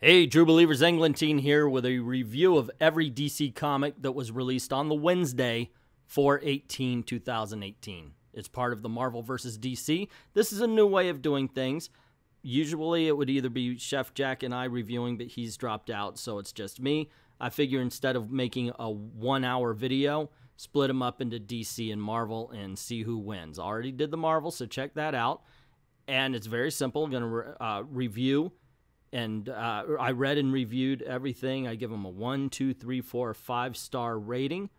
Hey, True Believers, Englentine here with a review of every DC comic that was released on the Wednesday, 4/18/2018. It's part of the Marvel vs. DC. This is a new way of doing things. Usually it would either be Chef Jack and I reviewing, but he's dropped out, so it's just me. I figure instead of making a 1-hour video, split them up into DC and Marvel and see who wins. I already did the Marvel, so check that out. And it's very simple. I'm going to review. And I read and reviewed everything. I give them a 1, 2, 3, 4, 5-star rating.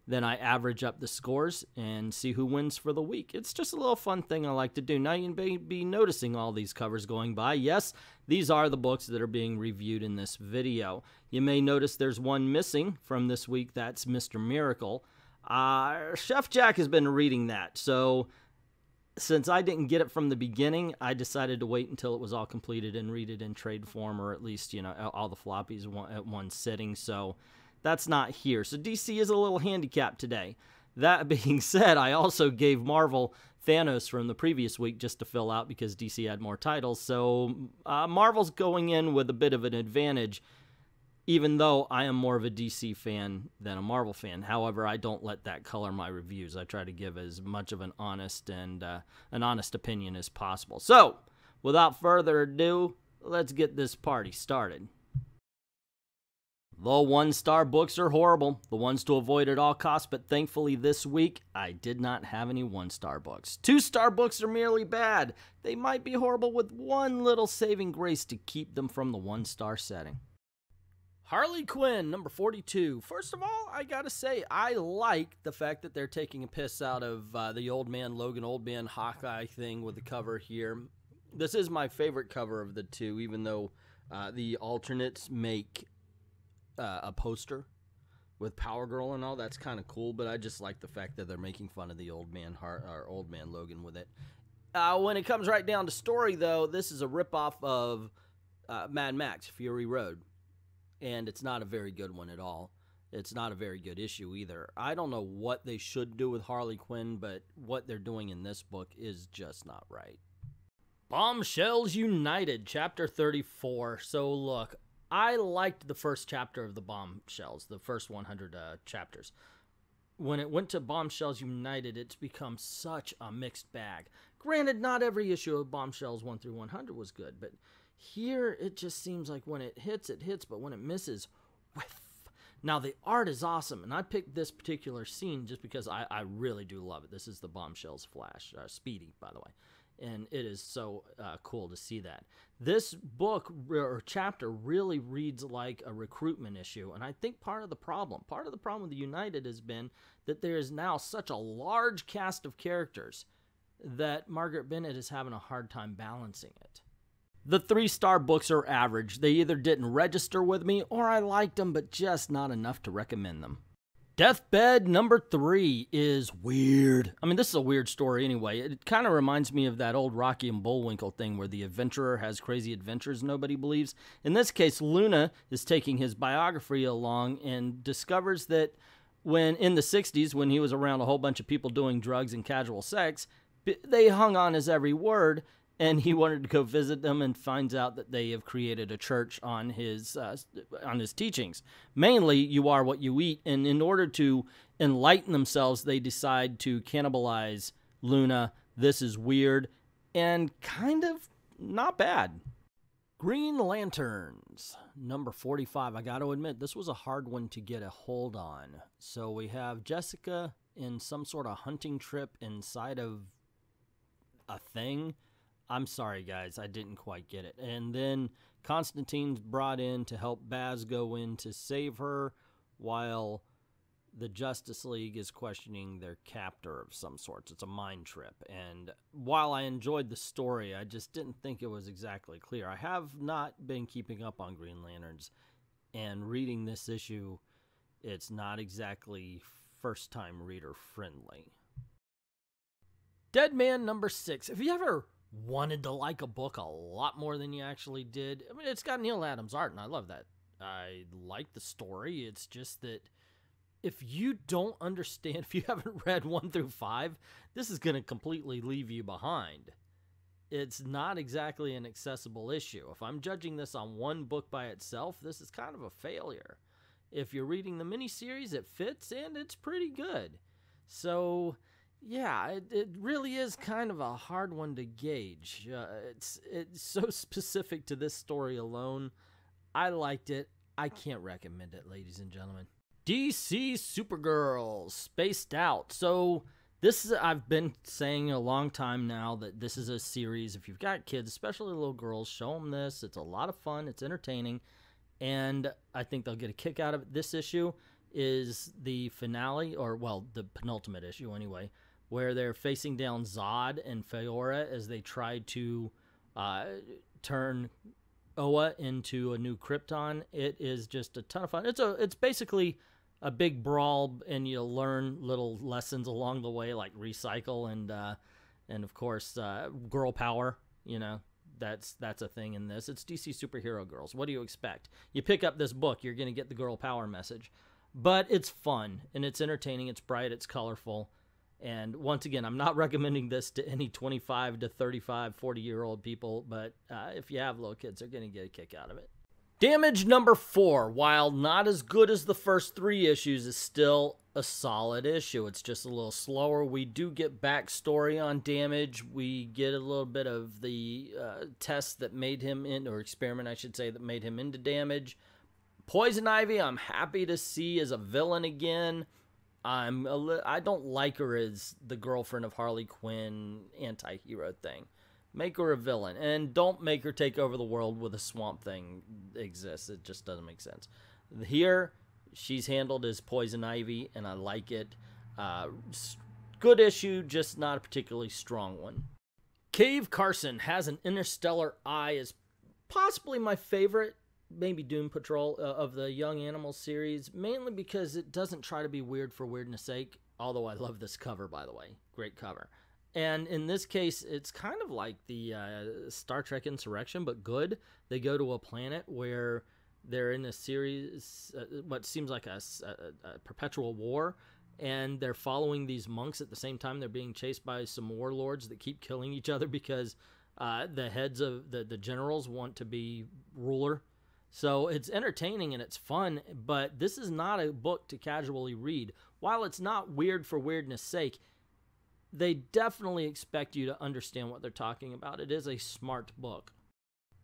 Then I average up the scores and see who wins for the week. It's just a little fun thing I like to do. Now you may be noticing all these covers going by. Yes, these are the books that are being reviewed in this video. You may notice there's one missing from this week. That's Mr. Miracle. Chef Jack has been reading that. So since I didn't get it from the beginning, I decided to wait until it was all completed and read it in trade form, or at least, you know, all the floppies at one sitting. So that's not here. So DC is a little handicapped today. That being said, I also gave Marvel Thanos from the previous week just to fill out because DC had more titles. So Marvel's going in with a bit of an advantage, even though I am more of a DC fan than a Marvel fan. However, I don't let that color my reviews. I try to give as much of an honest opinion as possible. So, without further ado, let's get this party started. The 1-star books are horrible, the ones to avoid at all costs, but thankfully this week, I did not have any 1-star books. 2-star books are merely bad. They might be horrible with one little saving grace to keep them from the 1-star setting. Harley Quinn, number 42. First of all, I gotta say, I like the fact that they're taking a piss out of the Old Man Logan, Old Man Hawkeye thing with the cover here. This is my favorite cover of the two, even though the alternates make a poster with Power Girl and all. That's kind of cool, but I just like the fact that they're making fun of the Old Man Logan with it. When it comes right down to story, though, this is a ripoff of Mad Max, Fury Road. And it's not a very good one at all. It's not a very good issue either. I don't know what they should do with Harley Quinn, but what they're doing in this book is just not right. Bombshells United, Chapter 34. So look, I liked the first chapter of the Bombshells, the first 100 chapters. When it went to Bombshells United, it's become such a mixed bag. Granted, not every issue of Bombshells 1 through 100 was good, but here, it just seems like when it hits, but when it misses, whiff. Now, the art is awesome, and I picked this particular scene just because I really do love it. This is the Bombshells Flash, Speedy, by the way, and it is so cool to see that. This book, or chapter, really reads like a recruitment issue, and I think part of the problem with the United has been that there is now such a large cast of characters that Margaret Bennett is having a hard time balancing it. The 3-star books are average. They either didn't register with me or I liked them, but just not enough to recommend them. Deathbed number 3 is weird. I mean, this is a weird story anyway. It kind of reminds me of that old Rocky and Bullwinkle thing where the adventurer has crazy adventures nobody believes. In this case, Luna is taking his biography along and discovers that when in the 60s, when he was around a whole bunch of people doing drugs and casual sex, they hung on his every word. And he wanted to go visit them and finds out that they have created a church on his teachings. Mainly, you are what you eat. And in order to enlighten themselves, they decide to cannibalize Luna. This is weird and kind of not bad. Green Lanterns, number 45. I got to admit, this was a hard one to get a hold on. So we have Jessica in some sort of hunting trip inside of a thing. I'm sorry, guys, I didn't quite get it. And then Constantine's brought in to help Baz go in to save her, while the Justice League is questioning their captor of some sorts. It's a mind trip. And while I enjoyed the story, I just didn't think it was exactly clear. I have not been keeping up on Green Lanterns, and reading this issue, it's not exactly first-time reader friendly. Dead Man number 6. Have you ever wanted to like a book a lot more than you actually did? I mean, it's got Neil Adams art, and I love that. I like the story. It's just that if you don't understand, if you haven't read 1 through 5, this is going to completely leave you behind. it's not exactly an accessible issue. If I'm judging this on one book by itself, this is kind of a failure. If you're reading the miniseries, it fits and it's pretty good. So, yeah, it really is kind of a hard one to gauge. It's so specific to this story alone. I liked it. I can't recommend it, ladies and gentlemen. DC Supergirl, Spaced Out. So this is, I've been saying a long time now that this is a series. If you've got kids, especially little girls, show them this. It's a lot of fun. It's entertaining. And I think they'll get a kick out of it. This issue is the finale, or, well, the penultimate issue anyway, where they're facing down Zod and Fiora as they try to turn Oa into a new Krypton. It is just a ton of fun. It's basically a big brawl, and you learn little lessons along the way, like recycle and of course girl power. You know, that's a thing in this. It's DC superhero girls. What do you expect? You pick up this book, you're gonna get the girl power message, but it's fun and it's entertaining. It's bright. It's colorful. And once again, I'm not recommending this to any 25 to 35, 40-year-old people, but if you have little kids, they're going to get a kick out of it. Damage number 4, while not as good as the first 3 issues, is still a solid issue. It's just a little slower. We do get backstory on Damage. We get a little bit of the test that made him or experiment, I should say, that made him into Damage. Poison Ivy, I'm happy to see as a villain again. I don't like her as the girlfriend of Harley Quinn anti-hero thing. Make her a villain, and don't make her take over the world with a Swamp Thing exists. It just doesn't make sense. Here, she's handled as Poison Ivy, and I like it. Good issue, just not a particularly strong one. Cave Carson has an interstellar eye is possibly my favorite, maybe Doom Patrol of the Young Animals series, mainly because it doesn't try to be weird for weirdness sake, although I love this cover, by the way. Great cover. And in this case, it's kind of like the Star Trek Insurrection, but good. They go to a planet where they're in a series, what seems like a perpetual war, and they're following these monks at the same time. They're being chased by some warlords that keep killing each other because the heads of the generals want to be ruler. So it's entertaining and it's fun, but this is not a book to casually read. While it's not weird for weirdness sake, they definitely expect you to understand what they're talking about. It is a smart book.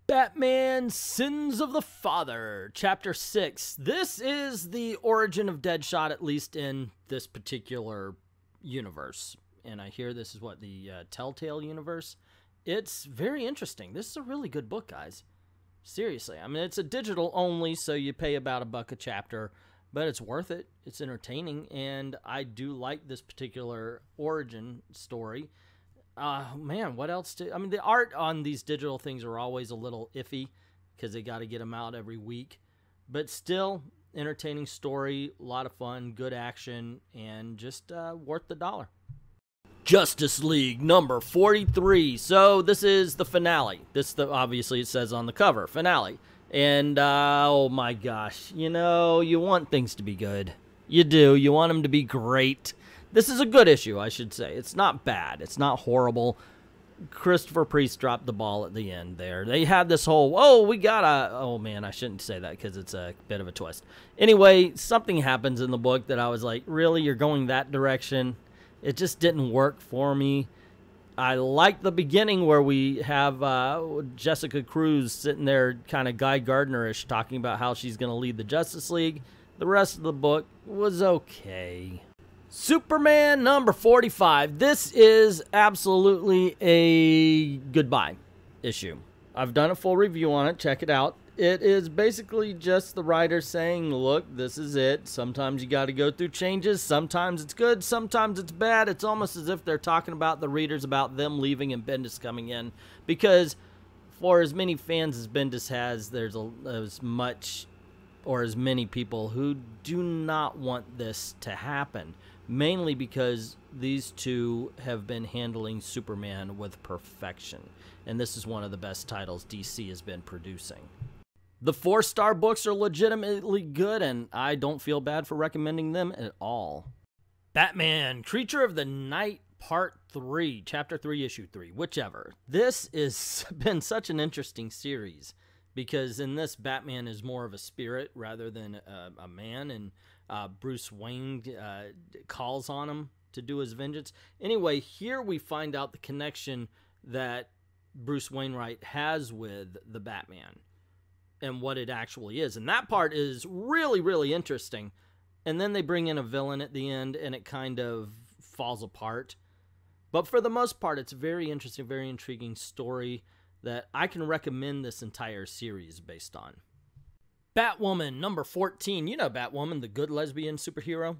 Batman Sins of the Father, Chapter 6. This is the origin of Deadshot, at least in this particular universe. And I hear this is what, the Telltale universe? It's very interesting. This is a really good book, guys. Seriously, I mean, it's a digital only, so you pay about $1 a chapter, but it's worth it. It's entertaining, and I do like this particular origin story. Man, what else I mean, the art on these digital things are always a little iffy because they got to get them out every week, but still, entertaining story, a lot of fun, good action, and just worth the $1. Justice League number 43. So this is the finale. Obviously it says on the cover, finale. And oh my gosh, you know, you want things to be good. You do. You want them to be great. This is a good issue, I should say. It's not bad. It's not horrible. Christopher Priest dropped the ball at the end there. They had this whole, oh man, I shouldn't say that because it's a bit of a twist. Anyway, something happens in the book that I was like, really, you're going that direction? It just didn't work for me. I like the beginning where we have Jessica Cruz sitting there kind of Guy Gardner-ish talking about how she's going to lead the Justice League. The rest of the book was okay. Superman number 45. This is absolutely a goodbye issue. I've done a full review on it. Check it out. It is basically just the writer saying, look, this is it. Sometimes you got to go through changes. Sometimes it's good. Sometimes it's bad. It's almost as if they're talking about the readers about them leaving and Bendis coming in. Because for as many fans as Bendis has, there's as much or as many people who do not want this to happen. Mainly because these two have been handling Superman with perfection. And this is one of the best titles DC has been producing. The 4-star books are legitimately good, and I don't feel bad for recommending them at all. Batman, Creature of the Night, Part 3, Chapter 3, Issue 3, whichever. This has been such an interesting series because in this, Batman is more of a spirit rather than a man, and Bruce Wayne calls on him to do his vengeance. Anyway, here we find out the connection that Bruce Wainwright has with the Batman and what it actually is. And that part is really, really interesting. And then they bring in a villain at the end, and it kind of falls apart. But for the most part, it's a very interesting, very intriguing story that I can recommend this entire series based on. Batwoman number 14. You know Batwoman, the good lesbian superhero?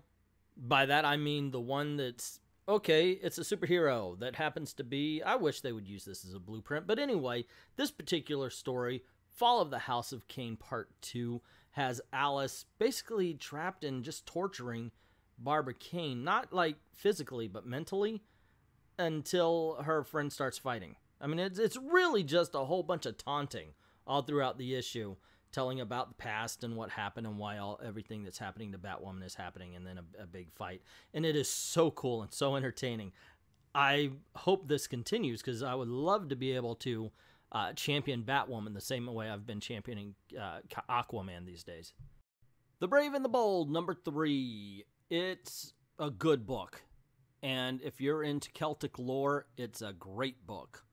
By that I mean the one that's, okay, it's a superhero that happens to be, I wish they would use this as a blueprint. But anyway, this particular story, Fall of the House of Cain Part 2, has Alice basically trapped and just torturing Barbara Cain, not like physically, but mentally, until her friend starts fighting. I mean, it's really just a whole bunch of taunting all throughout the issue, telling about the past and what happened and why everything that's happening to Batwoman is happening, and then a big fight. And it is so cool and so entertaining. I hope this continues because I would love to be able to champion Batwoman the same way I've been championing Aquaman these days. The Brave and the Bold, number 3. It's a good book. And if you're into Celtic lore, it's a great book.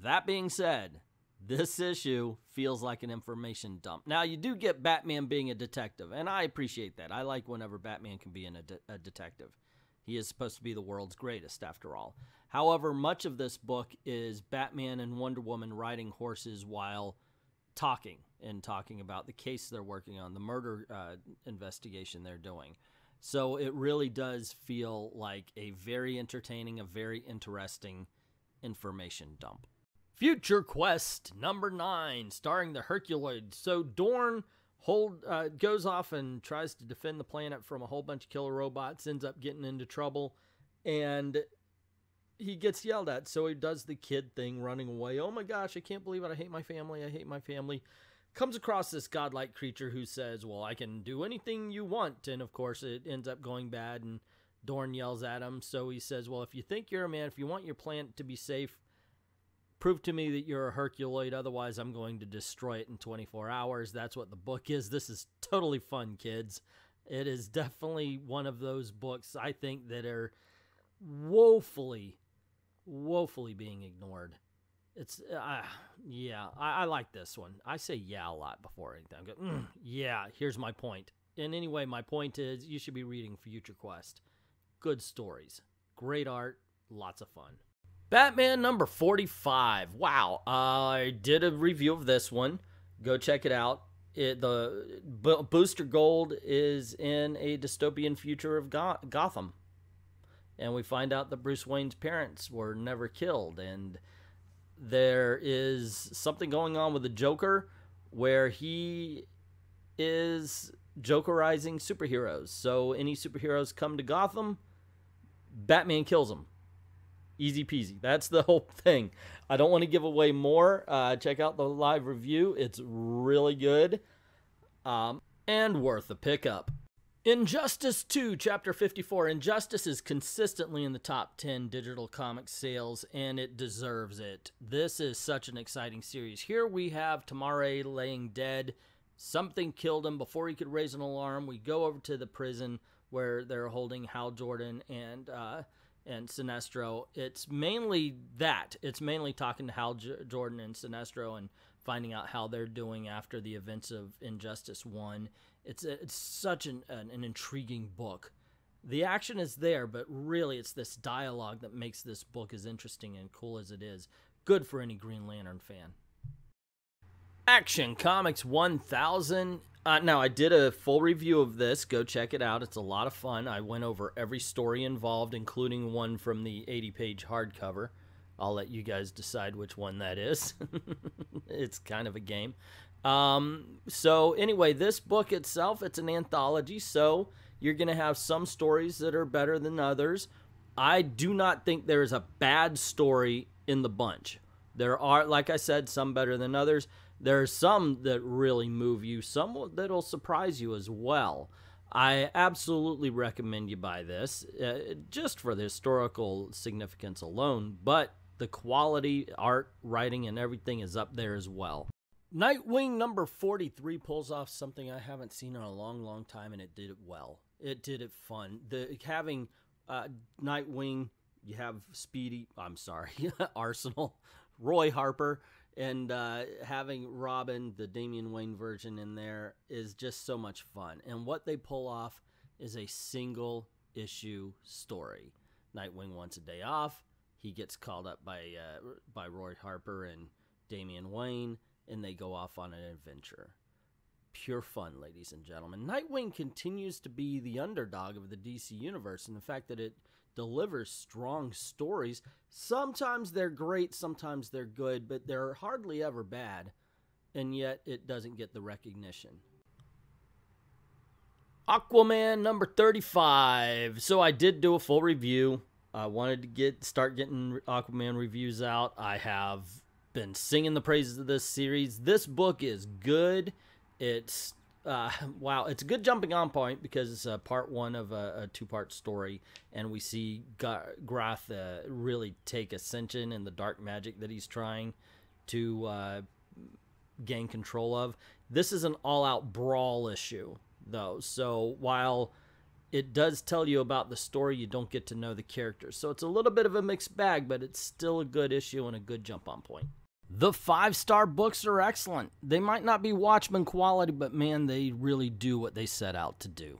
That being said, this issue feels like an information dump. Now, you do get Batman being a detective, and I appreciate that. I like whenever Batman can be a detective. He is supposed to be the world's greatest, after all. However, much of this book is Batman and Wonder Woman riding horses while talking about the case they're working on, the murder investigation they're doing. So it really does feel like a very entertaining, a very interesting information dump. Future Quest number 9, starring the Herculoid. So Dorn goes off and tries to defend the planet from a whole bunch of killer robots, ends up getting into trouble, and he gets yelled at. So he does the kid thing, running away. Oh my gosh, I can't believe it. I hate my family. I hate my family. Comes across this godlike creature who says, well, I can do anything you want. And of course, it ends up going bad, and Dorn yells at him. So he says, well, if you think you're a man, if you want your planet to be safe, prove to me that you're a Herculoid. Otherwise, I'm going to destroy it in 24 hours. That's what the book is. This is totally fun, kids. It is definitely one of those books, I think, that are woefully being ignored. It's, yeah, I like this one. I say yeah a lot before anything. I go, yeah, here's my point. And anyway, my point is you should be reading Future Quest. Good stories, great art, lots of fun. Batman number 45. Wow, I did a review of this one. Go check it out. The Booster Gold is in a dystopian future of Gotham. And we find out that Bruce Wayne's parents were never killed, and there is something going on with the Joker where he is Jokerizing superheroes. So any superheroes come to Gotham, Batman kills them. Easy peasy. That's the whole thing. I don't want to give away more. Check out the live review. It's really good and worth a pickup. Injustice 2, Chapter 54. Injustice is consistently in the top 10 digital comic sales, and it deserves it. This is such an exciting series. Here we have Tamare laying dead. Something killed him before he could raise an alarm. We go over to the prison where they're holding Hal Jordan and Sinestro. It's mainly that. It's mainly talking to Hal Jordan and Sinestro and finding out how they're doing after the events of Injustice 1. It's such an intriguing book. The action is there, but really it's this dialogue that makes this book as interesting and cool as it is. Good for any Green Lantern fan. Action Comics 1000. Now, I did a full review of this. Go check it out. It's a lot of fun. I went over every story involved, including one from the 80-page hardcover. I'll let you guys decide which one that is. It's kind of a game. So anyway, this book itself, it's an anthology, so you're going to have some stories that are better than others. I do not think there is a bad story in the bunch. There are, like I said, some better than others. There are some that really move you, some that'll surprise you as well. I absolutely recommend you buy this, just for the historical significance alone, but the quality, art, writing, and everything is up there as well. Nightwing number 43 pulls off something I haven't seen in a long, long time, and it did it well. It did it fun. Having Nightwing, you have Arsenal, Roy Harper, and having Robin, the Damian Wayne version, in there is just so much fun. And what they pull off is a single issue story. Nightwing wants a day off. He gets called up by Roy Harper and Damian Wayne, and they go off on an adventure. Pure fun, ladies and gentlemen. Nightwing continues to be the underdog of the DC Universe, and the fact that it delivers strong stories. Sometimes they're great, sometimes they're good, but they're hardly ever bad, and yet it doesn't get the recognition. Aquaman number 35. So I did do a full review. I wanted to start getting Aquaman reviews out. I have been singing the praises of this series. This book is good. It's wow, it's a good jumping on point because it's part one of a two-part story, and we see Grath really take ascension in the dark magic that he's trying to gain control of. This is an all-out brawl issue, though, so while it does tell you about the story, you don't get to know the characters. So it's a little bit of a mixed bag, but it's still a good issue and a good jump-on point. The 5-star books are excellent. They might not be Watchmen quality, but man, they really do what they set out to do.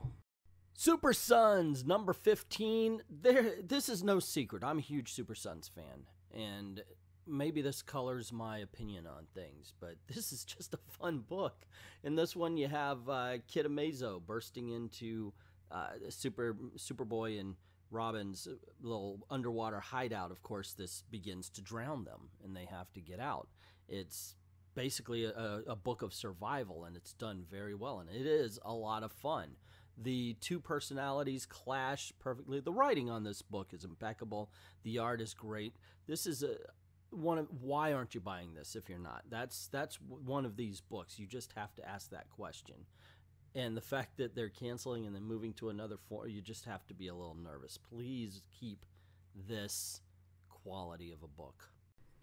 Super Sons, number 15. This is no secret. I'm a huge Super Sons fan, and maybe this colors my opinion on things, but this is just a fun book. In this one, you have Kid Amazo bursting into Superboy and Robin's little underwater hideout. Of course, this begins to drown them, and they have to get out. It's basically a book of survival, and it's done very well, and it is a lot of fun. The two personalities clash perfectly. The writing on this book is impeccable. The art is great. This is why aren't you buying this if you're not? That's one of these books. You just have to ask that question. And the fact that they're canceling and then moving to another form, you just have to be a little nervous. Please keep this quality of a book.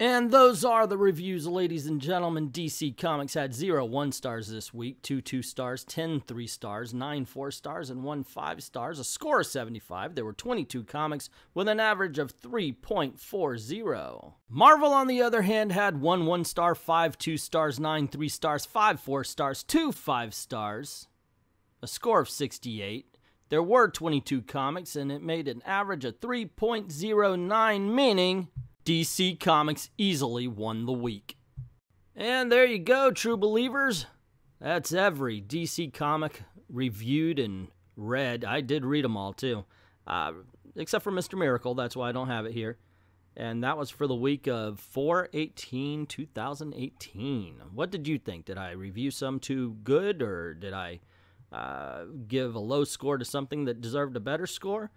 And those are the reviews, ladies and gentlemen. DC Comics had 0 1-stars this week, 2 2-stars, 10 3-stars, 9 4-stars, and 1 5-stars, a score of 75. There were 22 comics with an average of 3.40. Marvel, on the other hand, had 1 1-star, 5 2-stars, 9 3-stars, 5 4-stars, 2 5-stars, a score of 68. There were 22 comics, and it made an average of 3.09, meaning DC Comics easily won the week. And there you go, true believers. That's every DC comic reviewed and read. I did read them all, too. Except for Mr. Miracle. That's why I don't have it here. And that was for the week of 4/18/2018. What did you think? Did I review some too good, or did I give a low score to something that deserved a better score?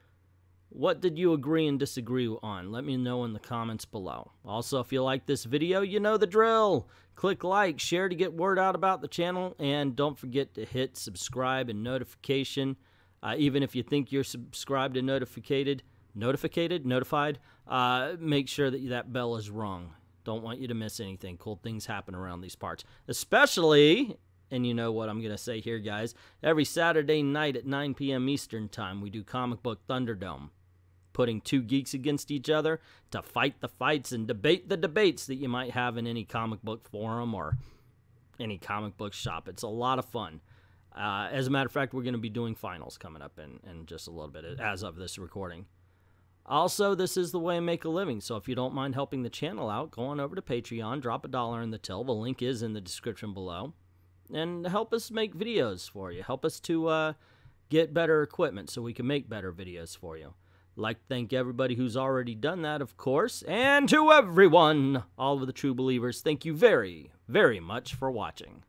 What did you agree and disagree on? Let me know in the comments below. Also, if you like this video, you know the drill. Click like, share to get word out about the channel, and don't forget to hit subscribe and notification. Even if you think you're subscribed and notified, make sure that that bell is rung. Don't want you to miss anything. Cool things happen around these parts. Especially, and you know what I'm going to say here, guys, every Saturday night at 9 p.m. Eastern Time, we do Comic Book Thunderdome, putting two geeks against each other to fight the fights and debate the debates that you might have in any comic book forum or any comic book shop. It's a lot of fun. As a matter of fact, we're going to be doing finals coming up in just a little bit as of this recording. Also, this is the way I make a living, so if you don't mind helping the channel out, go on over to Patreon, drop $1 in the till. The link is in the description below. And help us make videos for you. Help us to get better equipment so we can make better videos for you. Like to thank everybody who's already done that, of course. And to everyone, all of the true believers, thank you very, very much for watching.